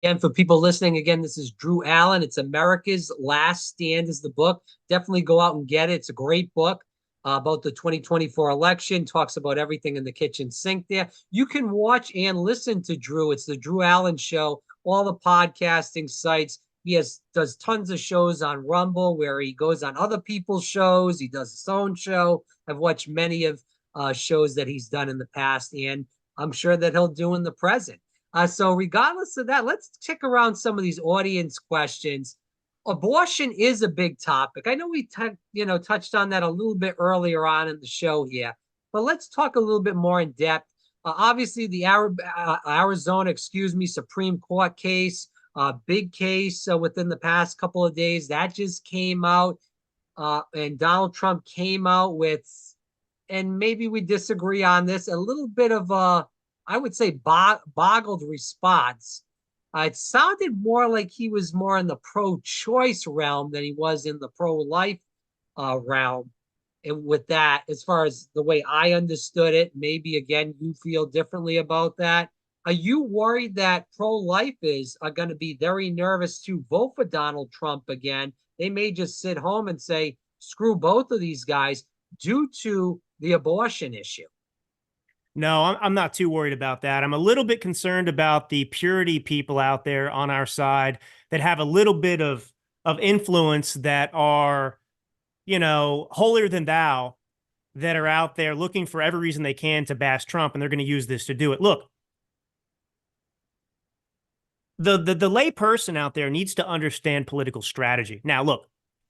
And for people listening, again, this is Drew Allen. It's America's Last Stand is the book. Definitely go out and get it. It's a great book about the 2024 election. Talks about everything in the kitchen sink there. You can watch and listen to Drew. It's the Drew Allen Show, all the podcasting sites. Does tons of shows on Rumble where he goes on other people's shows. He does his own show. I've watched many of shows that he's done in the past, and I'm sure that he'll do in the present. So regardless of that, let's check around some of these audience questions. Abortion is a big topic. I know we touched on that a little bit earlier on in the show here, but let's talk a little bit more in depth. Obviously, the Arizona, Supreme Court case, big case within the past couple of days that just came out, and Donald Trump came out with, and maybe we disagree on this, a little bit of a, I would say, boggled response. It sounded more like he was more in the pro-choice realm than he was in the pro-life realm. And with that, as far as the way I understood it, maybe again you feel differently about that. Are you worried that pro-lifers are going to be very nervous to vote for Donald Trump again? They may just sit home and say, screw both of these guys due to the abortion issue. No, I'm not too worried about that. I'm a little bit concerned about the purity people out there on our side that have a little bit of influence, that are, holier than thou, that are out there looking for every reason they can to bash Trump, and they're going to use this to do it. Look, the lay person out there needs to understand political strategy. Now, look,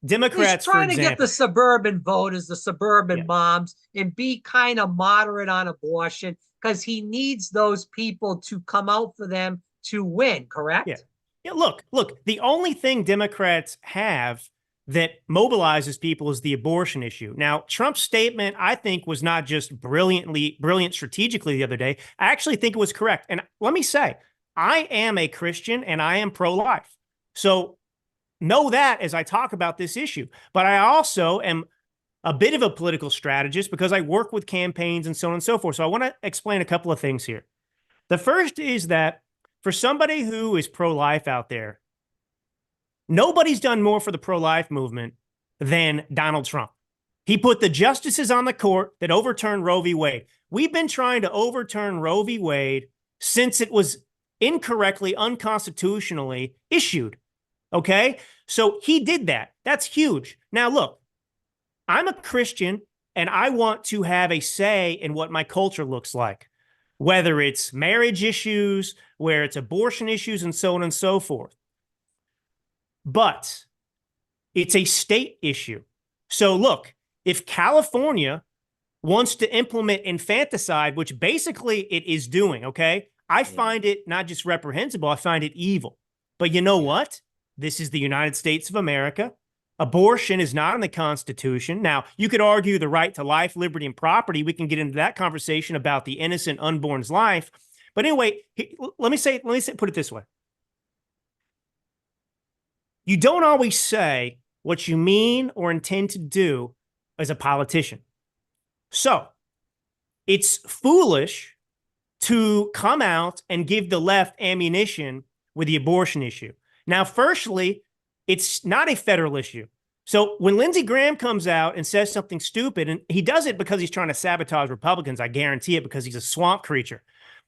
Democrats, he's trying to get the suburban voters, the suburban moms, and be kind of moderate on abortion because he needs those people to come out for them to win, correct? Yeah. Look, the only thing Democrats have that mobilizes people is the abortion issue. Now, Trump's statement, I think, was not just brilliant strategically the other day. I actually think it was correct. And let me say, I am a Christian and I am pro-life. So know that as I talk about this issue. But I also am a bit of a political strategist because I work with campaigns and so on and so forth. So I want to explain a couple of things here. The first is that for somebody who is pro-life out there, nobody's done more for the pro-life movement than Donald Trump. He put the justices on the court that overturned Roe v. Wade. We've been trying to overturn Roe v. Wade since it was incorrectly, unconstitutionally issued. Okay, so he did that. That's huge. Now, look, I'm a Christian and I want to have a say in what my culture looks like, whether it's marriage issues, where it's abortion issues, and so on and so forth. But it's a state issue. So look, if California wants to implement infanticide, which basically it is doing, okay, I find it not just reprehensible, I find it evil. But you know what? This is the United States of America. Abortion is not in the Constitution. Now, you could argue the right to life, liberty, and property. We can get into that conversation about the innocent unborn's life. But anyway, let me put it this way. You don't always say what you mean or intend to do as a politician. So it's foolish to come out and give the left ammunition with the abortion issue. Now, firstly, it's not a federal issue. So when Lindsey Graham comes out and says something stupid, and he does it because he's trying to sabotage Republicans, I guarantee it, because he's a swamp creature.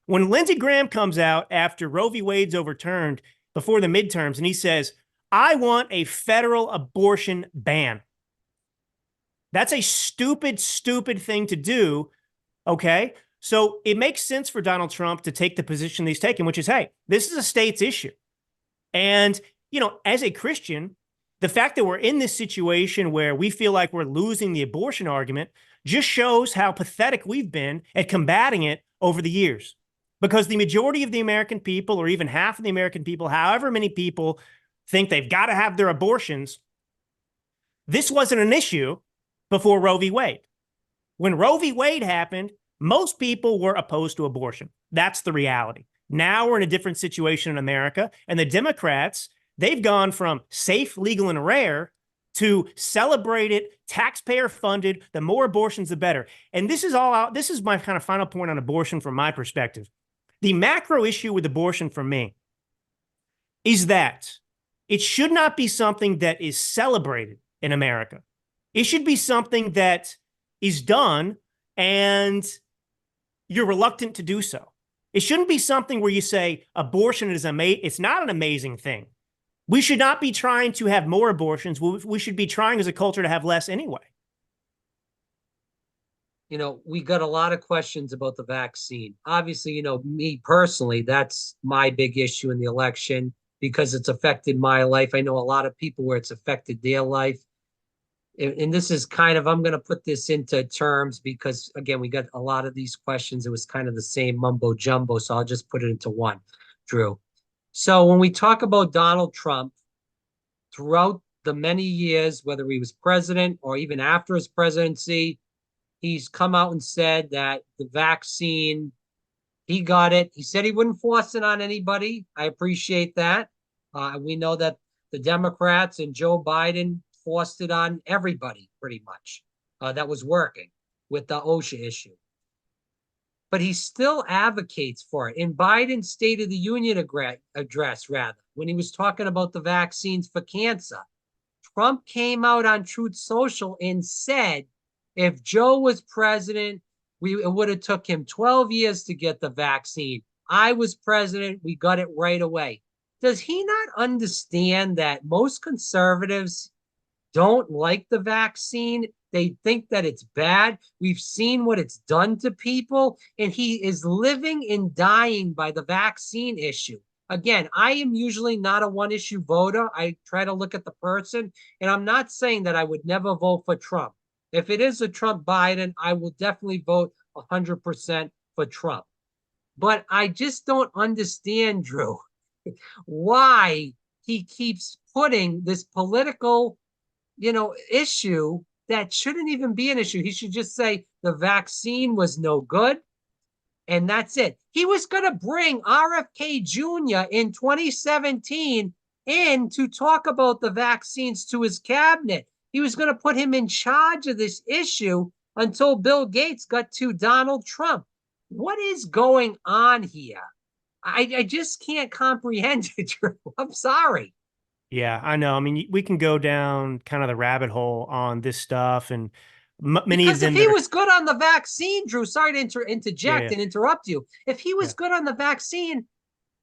When Lindsey Graham comes out after Roe v. Wade's overturned before the midterms, and he says, I want a federal abortion ban. That's a stupid, stupid thing to do, okay? So it makes sense for Donald Trump to take the position he's taken, which is, hey, this is a state's issue. And, as a Christian, the fact that we're in this situation where we feel like we're losing the abortion argument just shows how pathetic we've been at combating it over the years. Because the majority of the American people, or even half of the American people, however many people think they've got to have their abortions, this wasn't an issue before Roe v. Wade. When Roe v. Wade happened, most people were opposed to abortion. That's the reality. Now we're in a different situation in America, and the Democrats, they've gone from safe, legal, and rare to celebrated, taxpayer-funded, the more abortions, the better. And this is all out. This is my kind of final point on abortion from my perspective. The macro issue with abortion for me is that it should not be something that is celebrated in America. It should be something that is done and you're reluctant to do so. It shouldn't be something where you say abortion is it's not an amazing thing. We should not be trying to have more abortions. We should be trying as a culture to have less anyway. You know, we got a lot of questions about the vaccine. Obviously, you know, me personally, that's my big issue in the election because it's affected my life. I know a lot of people where it's affected their life. And this is kind of, I'm going to put this into terms because, again, we got a lot of these questions. It was kind of the same mumbo jumbo. So I'll just put it into one, Drew. So when we talk about Donald Trump, throughout the many years, whether he was president or even after his presidency, he's come out and said that the vaccine, he got it. He said he wouldn't force it on anybody. I appreciate that. We know that the Democrats and Joe Biden forced it on everybody pretty much that was working with the OSHA issue. But he still advocates for it. In Biden's State of the Union address, when he was talking about the vaccines for cancer, Trump came out on Truth Social and said, if Joe was president, it would have took him 12 years to get the vaccine. I was president, we got it right away. Does he not understand that most conservatives don't like the vaccine? They think that it's bad. We've seen what it's done to people, and he is living and dying by the vaccine issue. Again, I am usually not a one-issue voter. I try to look at the person, and I'm not saying that I would never vote for Trump. If it is a Trump Biden, I will definitely vote 100% for Trump. But I just don't understand, Drew, why he keeps putting this political, issue that shouldn't even be an issue. He should just say the vaccine was no good, and that's it. He was going to bring RFK Jr. in 2017 in to talk about the vaccines to his cabinet. He was going to put him in charge of this issue until Bill Gates got to Donald Trump. What is going on here? I just can't comprehend it, Drew. I'm sorry. Yeah, I know. I mean, we can go down kind of the rabbit hole on this stuff, and many of Because them if he was good on the vaccine, Drew, sorry to interject and interrupt you. If he was good on the vaccine,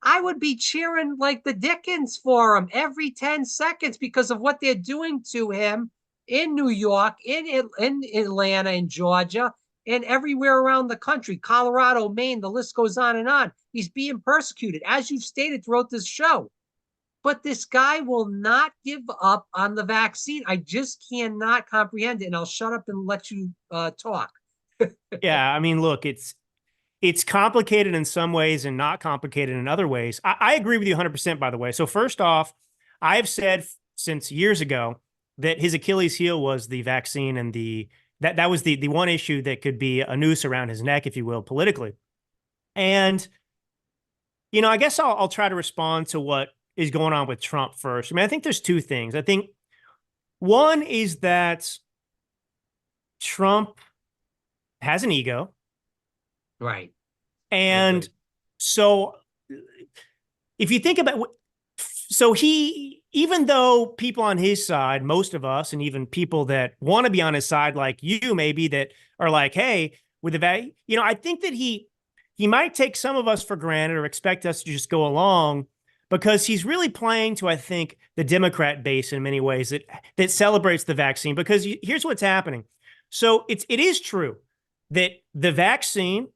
I would be cheering like the Dickens for him every 10 seconds because of what they're doing to him in New York, in Atlanta, in Georgia, and everywhere around the country, Colorado, Maine, the list goes on and on. He's being persecuted, as you've stated throughout this show. But this guy will not give up on the vaccine. I just cannot comprehend it. And I'll shut up and let you talk. Yeah, I mean, look, it's complicated in some ways and not complicated in other ways. I agree with you 100%, by the way. So first off, I've said since years ago that his Achilles heel was the vaccine, and that was the one issue that could be a noose around his neck, if you will, politically. And, I guess I'll try to respond to what is going on with Trump first. I mean, I think there's two things. I think one is that Trump has an ego. Right. And so if you think about so he, even though people on his side, most of us, and even people that want to be on his side, like you maybe, that are like, hey, with the value, I think that he might take some of us for granted or expect us to just go along, because he's really playing to, I think, the Democrat base in many ways that celebrates the vaccine. Because here's what's happening. So it is true that the vaccine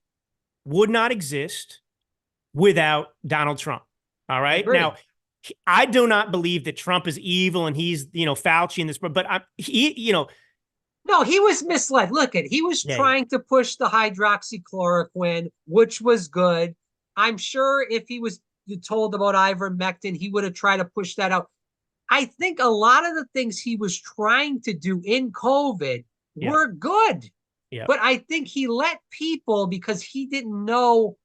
would not exist without Donald Trump. All right. Now, I do not believe that Trump is evil and he's, Fauci in this, but No, he was misled. Look he was trying to push the hydroxychloroquine, which was good. I'm sure if he was told about ivermectin, he would have tried to push that out. I think a lot of the things he was trying to do in COVID were good. Yeah. But I think he let people, because he didn't know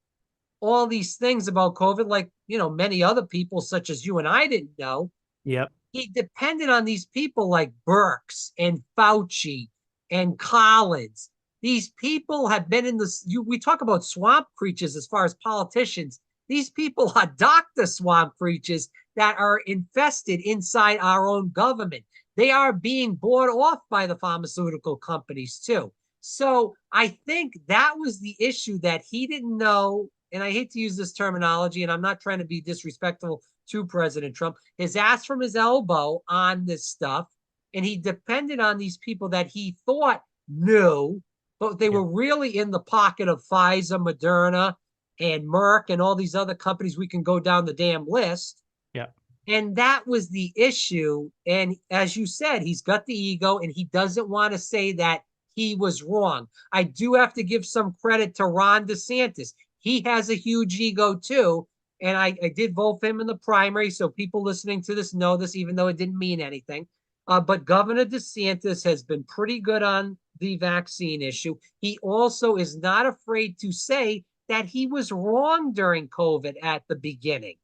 all these things about COVID, like, many other people, such as you and I, didn't know. Yep. He depended on these people like Birx and Fauci and Collins. These people have been in this. We talk about swamp creatures as far as politicians. These people are Dr. Swamp creatures. that are infested inside our own government. They are being bought off by the pharmaceutical companies too. So I think that was the issue that he didn't know. And I hate to use this terminology, and I'm not trying to be disrespectful to President Trump, his ass from his elbow on this stuff. And he depended on these people that he thought knew, but they were really in the pocket of Pfizer, Moderna, and Merck, and all these other companies. We can go down the damn list. Yeah. And that was the issue. And as you said, he's got the ego and he doesn't want to say that he was wrong. I do have to give some credit to Ron DeSantis. He has a huge ego too. And I did vote for him in the primary. So people listening to this know this, even though it didn't mean anything. But Governor DeSantis has been pretty good on the vaccine issue. He also is not afraid to say that he was wrong during COVID at the beginning.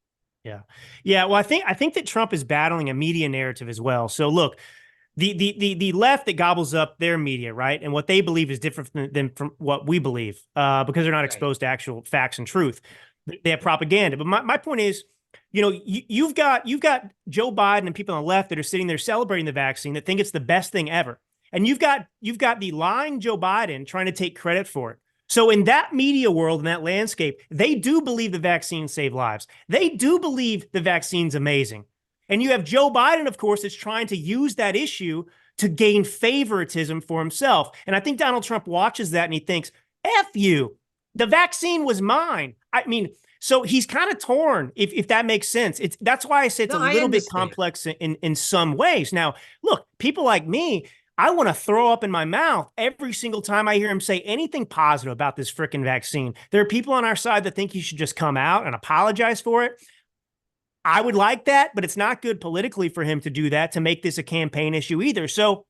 Yeah. Yeah. Well, I think that Trump is battling a media narrative as well. So look, the left that gobbles up their media, right? And what they believe is different than from what we believe, because they're not exposed to actual facts and truth. They have propaganda. But my point is, you know, you've got Joe Biden and people on the left that are sitting there celebrating the vaccine, that think it's the best thing ever. And you've got the lying Joe Biden trying to take credit for it. So in that media world, in that landscape, they do believe the vaccine saved lives. They do believe the vaccine's amazing. And you have Joe Biden, of course, that's trying to use that issue to gain favoritism for himself. And I think Donald Trump watches that and he thinks, F you, the vaccine was mine. I mean, so he's kind of torn, if that makes sense. That's why I say it's a little bit complex in some ways. Now, look, people like me, I want to throw up in my mouth every single time I hear him say anything positive about this freaking vaccine. There are people on our side that think he should just come out and apologize for it. I would like that, but it's not good politically for him to do that, to make this a campaign issue either. So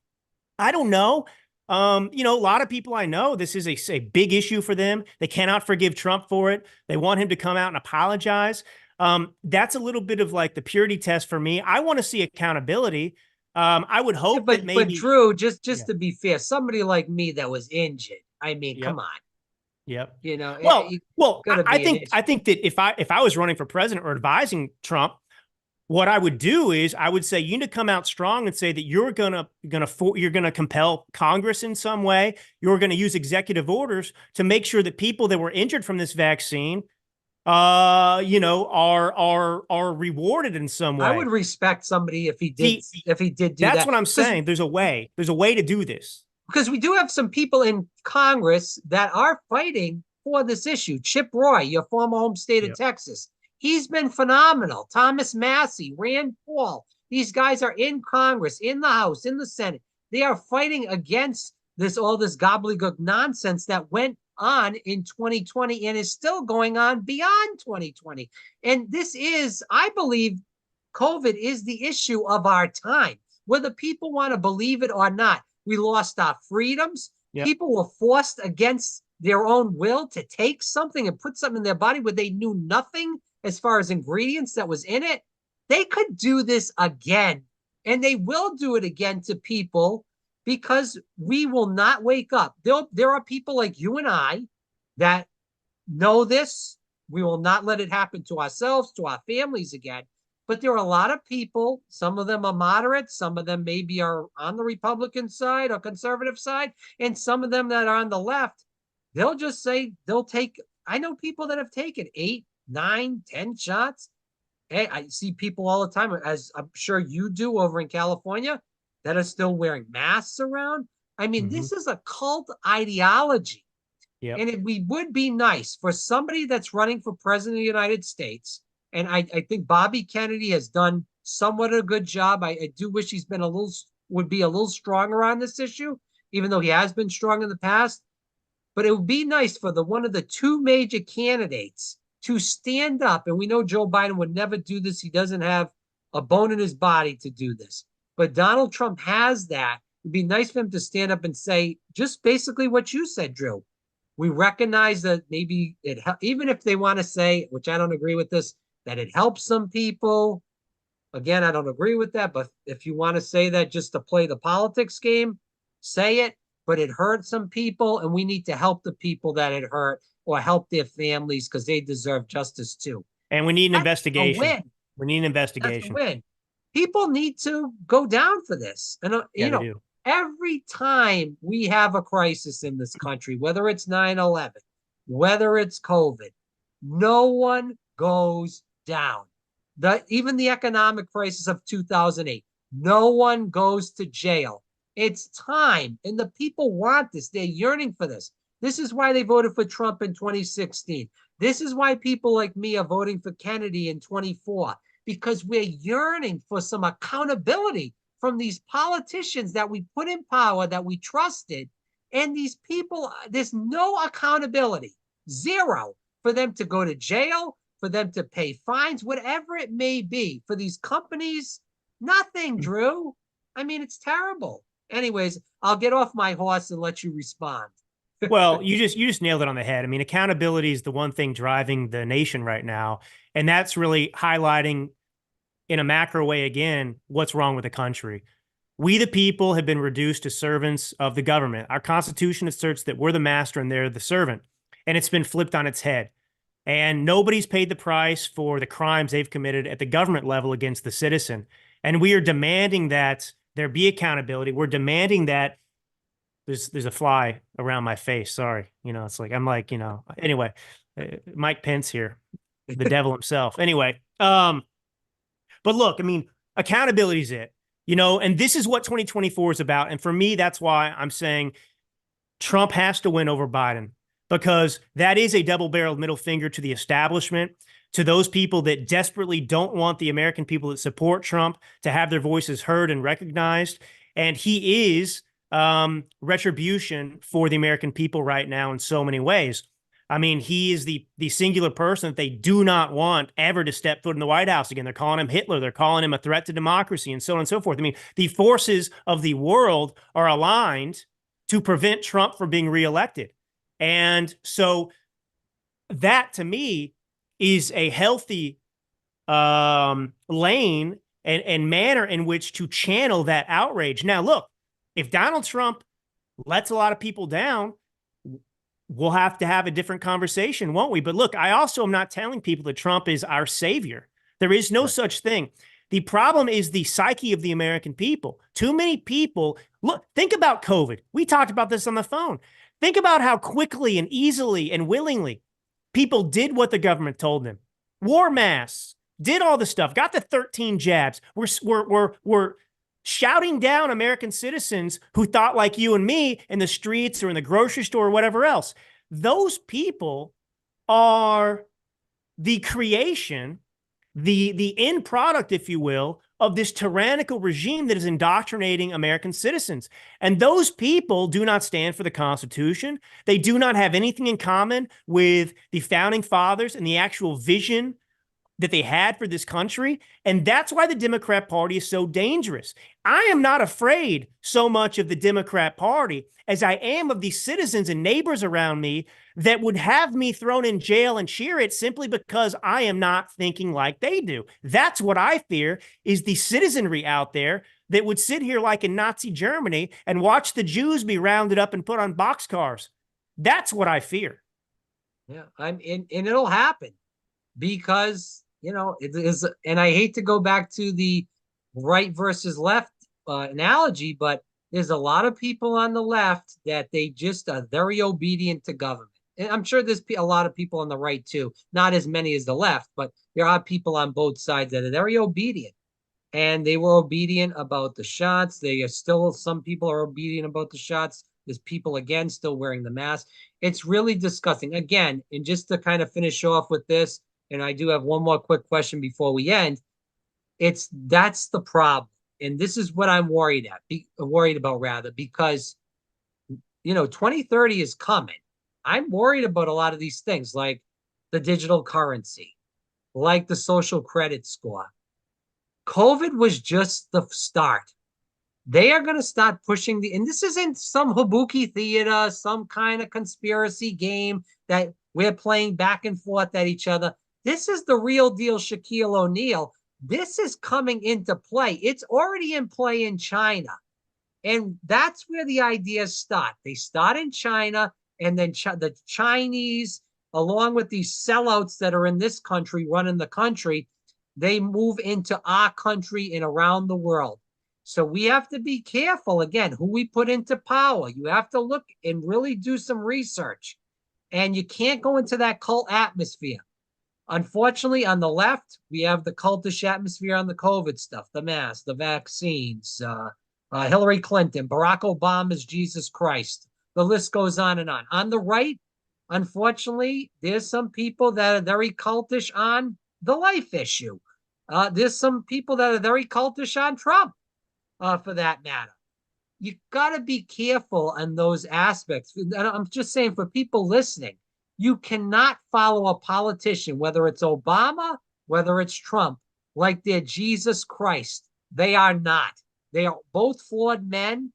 I don't know. You know, a lot of people I know, this is a big issue for them. They cannot forgive Trump for it. They want him to come out and apologize. That's a little bit of like the purity test for me. I want to see accountability. I would hope that maybe. But Drew, just to be fair, somebody like me that was injured, I mean, come on. Yep. You know, well, I think that if I was running for president or advising Trump, what I would do is I would say you need to come out strong and say that you're gonna compel Congress in some way. You're gonna use executive orders to make sure that people that were injured from this vaccine, you know, are rewarded in some way. I would respect somebody if he did do that. That's what I'm saying. There's a way to do this. Because we do have some people in Congress that are fighting for this issue. Chip Roy, your former home state of Texas, he's been phenomenal. Thomas Massey, Rand Paul, these guys are in Congress, in the House, in the Senate. They are fighting against all this gobbledygook nonsense that went on in 2020 and is still going on beyond 2020. And this is, I believe, COVID is the issue of our time, whether people want to believe it or not. We lost our freedoms. Yep. People were forced against their own will to take something and put something in their body where they knew nothing as far as ingredients that was in it. They could do this again, and they will do it again to people because we will not wake up. There are people like you and I that know this. We will not let it happen to ourselves, to our families again. But there are a lot of people, some of them are moderate, some of them maybe are on the Republican side or conservative side, and some of them that are on the left, they'll just say I know people that have taken 8, 9, 10 shots. Hey, I see people all the time, as I'm sure you do over in California, that are still wearing masks around. I mean, this is a cult ideology. Yep. And it would be nice for somebody that's running for president of the United States. And I think Bobby Kennedy has done somewhat a good job. I do wish he's been would be a little stronger on this issue, even though he has been strong in the past. But it would be nice for one of the two major candidates to stand up. And we know Joe Biden would never do this. He doesn't have a bone in his body to do this. But Donald Trump has that. It'd be nice for him to stand up and say just basically what you said, Drew. We recognize that maybe even if they want to say, which I don't agree with this, that it helps some people. Again, I don't agree with that. But if you want to say that just to play the politics game, say it. But it hurt some people, and we need to help the people that it hurt or help their families because they deserve justice too. And we need an investigation. We need an That's a investigation. win. People need to go down for this. And, Yeah, they do. every time we have a crisis in this country, whether it's 9/11, whether it's COVID, no one goes down. Even the economic crisis of 2008, no one goes to jail. It's time. And the people want this. They're yearning for this. This is why they voted for Trump in 2016. This is why people like me are voting for Kennedy in 24, because we're yearning for some accountability from these politicians that we put in power, that we trusted. And these people, there's no accountability, zero, for them to go to jail, for them to pay fines, whatever it may be. For these companies, nothing, Drew. I mean, it's terrible. Anyways, I'll get off my horse and let you respond. Well, you just nailed it on the head. I mean, accountability is the one thing driving the nation right now, and that's really highlighting in a macro way again what's wrong with the country. We, the people, have been reduced to servants of the government. Our Constitution asserts that we're the master and they're the servant, and it's been flipped on its head. And nobody's paid the price for the crimes they've committed at the government level against the citizen. And we are demanding that there be accountability. We're demanding that there's a fly around my face. Sorry. It's like, I'm like, anyway, Mike Pence here, the devil himself. Anyway, but look, I mean, accountability is it, and this is what 2024 is about. And for me, that's why I'm saying Trump has to win over Biden, because that is a double-barreled middle finger to the establishment, to those people that desperately don't want the American people that support Trump to have their voices heard and recognized. And he is retribution for the American people right now in so many ways. I mean, he is the singular person that they do not want ever to step foot in the White House again. They're calling him Hitler. They're calling him a threat to democracy, and so on and so forth. I mean, the forces of the world are aligned to prevent Trump from being reelected. And so that, to me, is a healthy lane and manner in which to channel that outrage. Now, look, if Donald Trump lets a lot of people down, we'll have to have a different conversation, won't we? But look, I also am not telling people that Trump is our savior. There is no such thing. The problem is the psyche of the American people. Too many people, look, think about COVID. We talked about this on the phone. Think about how quickly and easily and willingly people did what the government told them. Wore masks, did all the stuff, got the 13 jabs. We're shouting down American citizens who thought like you and me in the streets or in the grocery store or whatever else. Those people are the creation, the end product, if you will, of this tyrannical regime that is indoctrinating American citizens. And those people do not stand for the Constitution. They do not have anything in common with the founding fathers and the actual vision that they had for this country. And that's why the Democrat Party is so dangerous. I am not afraid so much of the Democrat Party as I am of the citizens and neighbors around me that would have me thrown in jail and cheer it simply because I am not thinking like they do. That's what I fear, is the citizenry out there that would sit here like in Nazi Germany and watch the Jews be rounded up and put on boxcars. That's what I fear. Yeah, and it'll happen because it is, and I hate to go back to the right versus left analogy, but there's a lot of people on the left that they just are very obedient to government. And I'm sure there's a lot of people on the right too, not as many as the left, but there are people on both sides that are very obedient. And they were obedient about the shots. Some people are obedient about the shots. There's people, again, still wearing the mask. It's really disgusting. Again, and just to kind of finish off with this, and I do have one more quick question before we end. That's the problem. And this is what I'm worried about rather, because 2030 is coming. I'm worried about a lot of these things, like the digital currency, like the social credit score. COVID was just the start. They are going to start pushing and this isn't some Kabuki theater, some kind of conspiracy game that we're playing back and forth at each other. This is the real deal, Shaquille O'Neal. This is coming into play. It's already in play in China. And that's where the ideas start. They start in China, and then the Chinese, along with these sellouts that are in this country, running the country, they move into our country and around the world. So we have to be careful, again, who we put into power. You have to look and really do some research. And you can't go into that cult atmosphere. Unfortunately, on the left, we have the cultish atmosphere on the COVID stuff, the mask, the vaccines, Hillary Clinton, Barack Obama's Jesus Christ. The list goes on and on. On the right, unfortunately, there's some people that are very cultish on the life issue. There's some people that are very cultish on Trump, for that matter. You got to be careful on those aspects. And I'm just saying, for people listening, you cannot follow a politician, whether it's Obama, whether it's Trump, like they're Jesus Christ. They are not. They are both flawed men,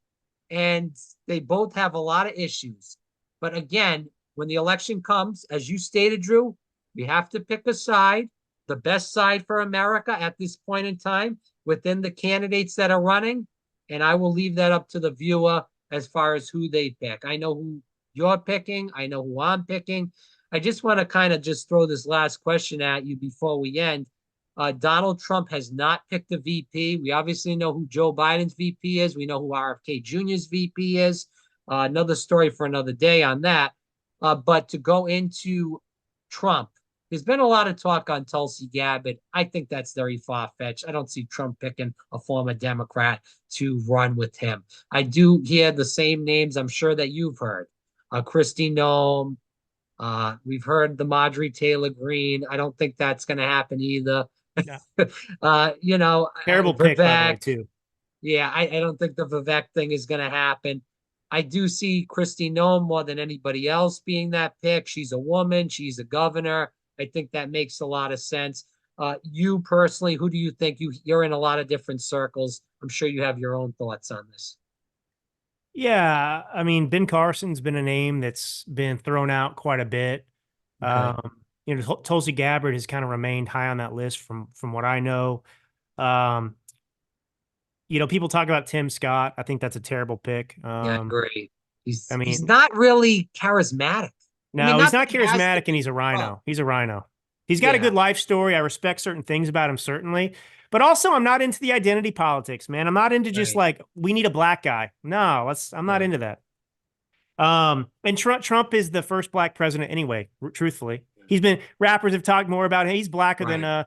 and they both have a lot of issues. But again, when the election comes, as you stated, Drew, we have to pick a side, the best side for America at this point in time within the candidates that are running. And I will leave that up to the viewer as far as who they pick. I know who you're picking. I know who I'm picking. I just want to kind of just throw this last question at you before we end. Donald Trump has not picked a VP. We obviously know who Joe Biden's VP is. We know who RFK Jr.'s VP is. Another story for another day on that. But to go into Trump, there's been a lot of talk on Tulsi Gabbard. I think that's very far-fetched. I don't see Trump picking a former Democrat to run with him. I do hear the same names I'm sure that you've heard. Kristi Noem. We've heard the Marjorie Taylor Greene. I don't think that's going to happen either. Yeah. You know, Terrible pick, by the way, too. Yeah, I don't think the Vivek thing is going to happen. I do see Kristi Noem more than anybody else being that pick. She's a woman. She's a governor. I think that makes a lot of sense. You personally, who do you think? You're in a lot of different circles. I'm sure you have your own thoughts on this. Yeah, I mean, Ben Carson's been a name that's been thrown out quite a bit. Okay. You know, Tulsi Gabbard has kind of remained high on that list from what I know. Um, you know, people talk about Tim Scott. I think that's a terrible pick. Yeah, I agree. I He's mean, not really charismatic. I mean, no, he's not that not he has to charismatic, and be. he's a Oh, rhino. He's a rhino. He's got a yeah, good life story. I respect certain things about him, certainly. But also, I'm not into the identity politics, man. I'm not into just right, like, we need a black guy. No, I'm not right. into that. And Trump is the first black president anyway, truthfully. He's been rappers have talked more about him. He's blacker than Right.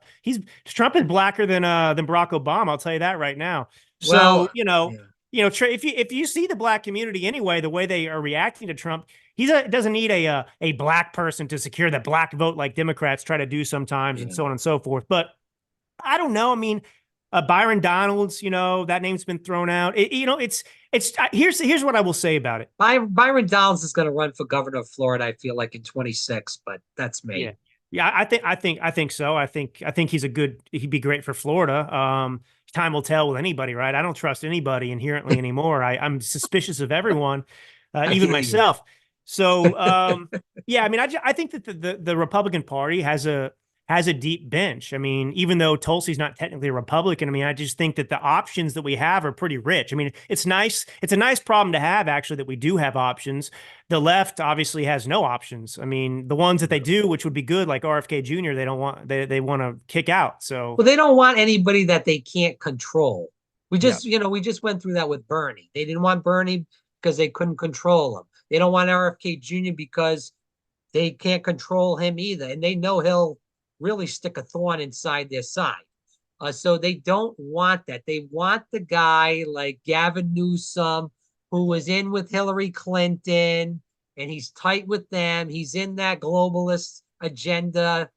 Trump is blacker than Barack Obama, I'll tell you that right now. So, Well, yeah, if you see the black community anyway, the way they are reacting to Trump, doesn't need a black person to secure the black vote like Democrats try to do sometimes, and yeah. so on and so forth. But I don't know. I mean, Byron Donalds, that name's been thrown out. Here's what I will say about it. Byron Donalds is going to run for governor of Florida, I feel like, in 26, but that's Yeah. me. Yeah, I think so. I think he'd be great for Florida. Time will tell with anybody, right? I don't trust anybody inherently anymore. I'm suspicious of everyone, I even hear you. myself. So, yeah, I mean, I think that the Republican Party has a deep bench. I mean, even though Tulsi's not technically a Republican, I mean, I just think that the options that we have are pretty rich. I mean, it's nice. It's a nice problem to have, actually, that we do have options. The left obviously has no options. I mean, the ones that they do, which would be good, like RFK Jr., they want to kick out. So, Well, they don't want anybody that they can't control. yeah. We just went through that with Bernie. They didn't want Bernie because they couldn't control him. They don't want RFK Jr. because they can't control him either. And they know he'll really stick a thorn inside their side. So they don't want that. They want the guy like Gavin Newsome, who was in with Hillary Clinton, and he's tight with them. He's in that globalist agenda,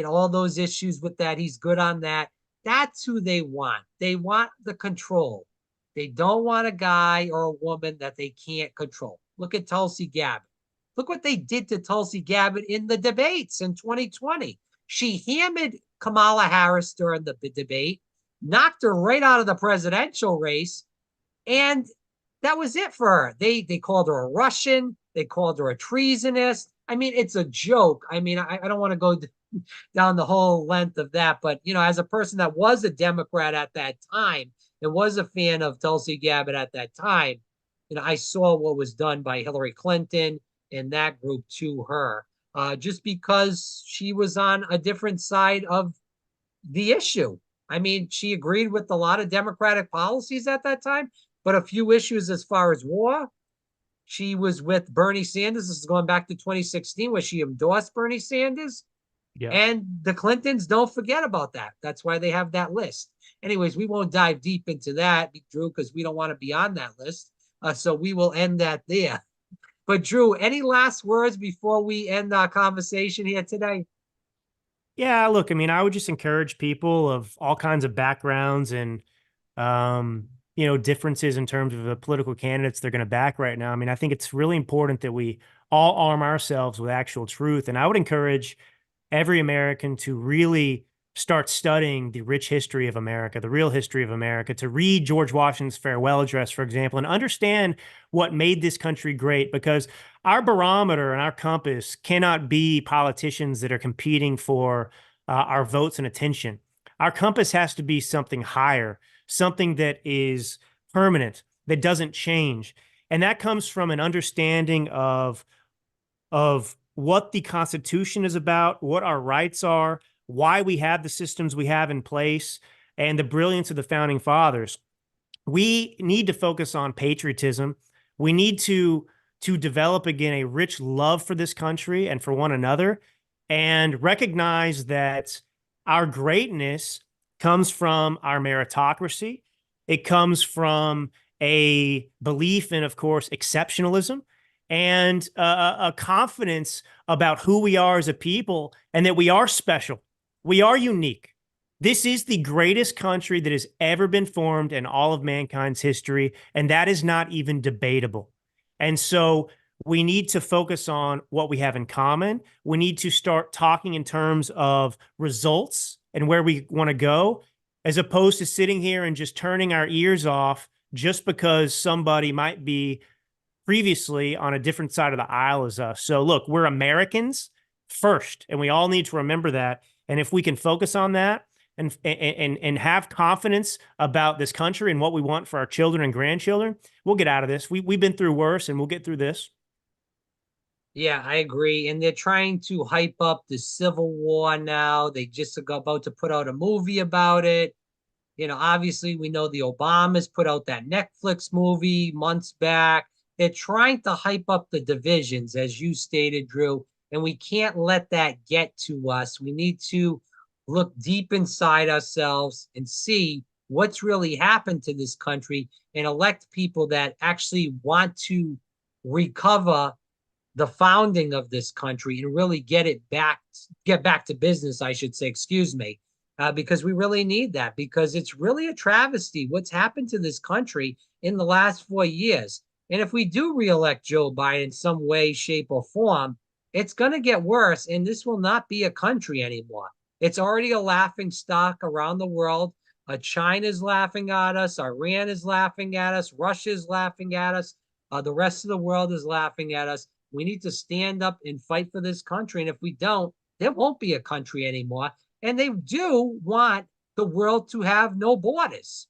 all those issues with that. He's good on that. That's who they want. They want the control. They don't want a guy or a woman that they can't control. Look at Tulsi Gabbard. Look what they did to Tulsi Gabbard in the debates in 2020. She hammered Kamala Harris during the debate, knocked her right out of the presidential race, and that was it for her. They called her a Russian. They called her a treasonist. I mean, it's a joke. I mean, I don't want to go down the whole length of that, but as a person that was a Democrat at that time and was a fan of Tulsi Gabbard at that time, I saw what was done by Hillary Clinton and that group to her, just because she was on a different side of the issue. I mean, she agreed with a lot of Democratic policies at that time, but a few issues as far as war. She was with Bernie Sanders. This is going back to 2016, where she endorsed Bernie Sanders. Yeah. And the Clintons don't forget about that. That's why they have that list. Anyways, we won't dive deep into that, Drew, because we don't want to be on that list. So we will end that there. But Drew, any last words before we end our conversation here today? Yeah, look, I mean, I would just encourage people of all kinds of backgrounds and differences in terms of the political candidates they're going to back right now. I mean, I think it's really important that we all arm ourselves with actual truth. And I would encourage every American to really start studying the rich history of America, the real history of America, to read George Washington's farewell address, for example, and understand what made this country great, because our barometer and our compass cannot be politicians that are competing for our votes and attention. Our compass has to be something higher, something that is permanent, that doesn't change. And that comes from an understanding of what the Constitution is about, what our rights are, why we have the systems we have in place, and the brilliance of the founding fathers. We need to focus on patriotism. We need to develop again a rich love for this country and for one another, and recognize that our greatness comes from our meritocracy. It comes from a belief in, of course, exceptionalism, and a confidence about who we are as a people, and that we are special. We are unique. This is the greatest country that has ever been formed in all of mankind's history, and that is not even debatable. And so we need to focus on what we have in common. We need to start talking in terms of results and where we want to go, as opposed to sitting here and just turning our ears off just because somebody might be previously on a different side of the aisle as us. So look, we're Americans first, and we all need to remember that. And if we can focus on that and have confidence about this country and what we want for our children and grandchildren, we'll get out of this. We've been through worse, and we'll get through this. Yeah, I agree. And they're trying to hype up the Civil War now. They just are about to put out a movie about it. You know, obviously, we know the Obamas put out that Netflix movie months back. They're trying to hype up the divisions, as you stated, Drew, and we can't let that get to us. We need to look deep inside ourselves and see what's really happened to this country and elect people that actually want to recover the founding of this country and really get back to business, I should say, excuse me, because we really need that, because it's really a travesty what's happened to this country in the last 4 years. And if we do reelect Joe Biden in some way, shape, or form, it's going to get worse, and this will not be a country anymore. It's already a laughing stock around the world. China's laughing at us. Iran is laughing at us. Russia's laughing at us. The rest of the world is laughing at us. We need to stand up and fight for this country. And if we don't, there won't be a country anymore. And they do want the world to have no borders.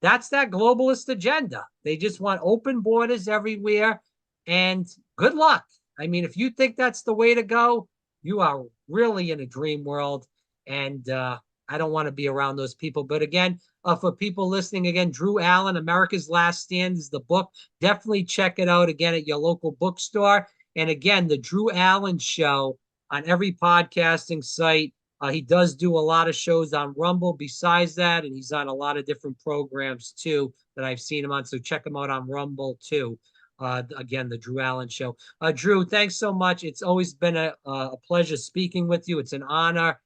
That's that globalist agenda. They just want open borders everywhere. And good luck. I mean, if you think that's the way to go, you are really in a dream world. And I don't want to be around those people. But again, for people listening, again, Drew Allen, America's Last Stand is the book. Definitely check it out again at your local bookstore. And again, the Drew Allen Show on every podcasting site. He does do a lot of shows on Rumble besides that, and he's on a lot of different programs too that I've seen him on. So check him out on Rumble too. Again, the Drew Allen Show. Drew, thanks so much. It's always been a pleasure speaking with you. It's an honor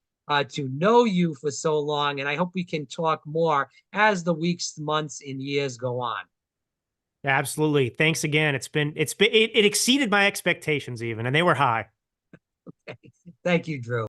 to know you for so long, and I hope we can talk more as the weeks, months, and years go on. Absolutely. Thanks again. It exceeded my expectations even, and they were high. Thank you, Drew.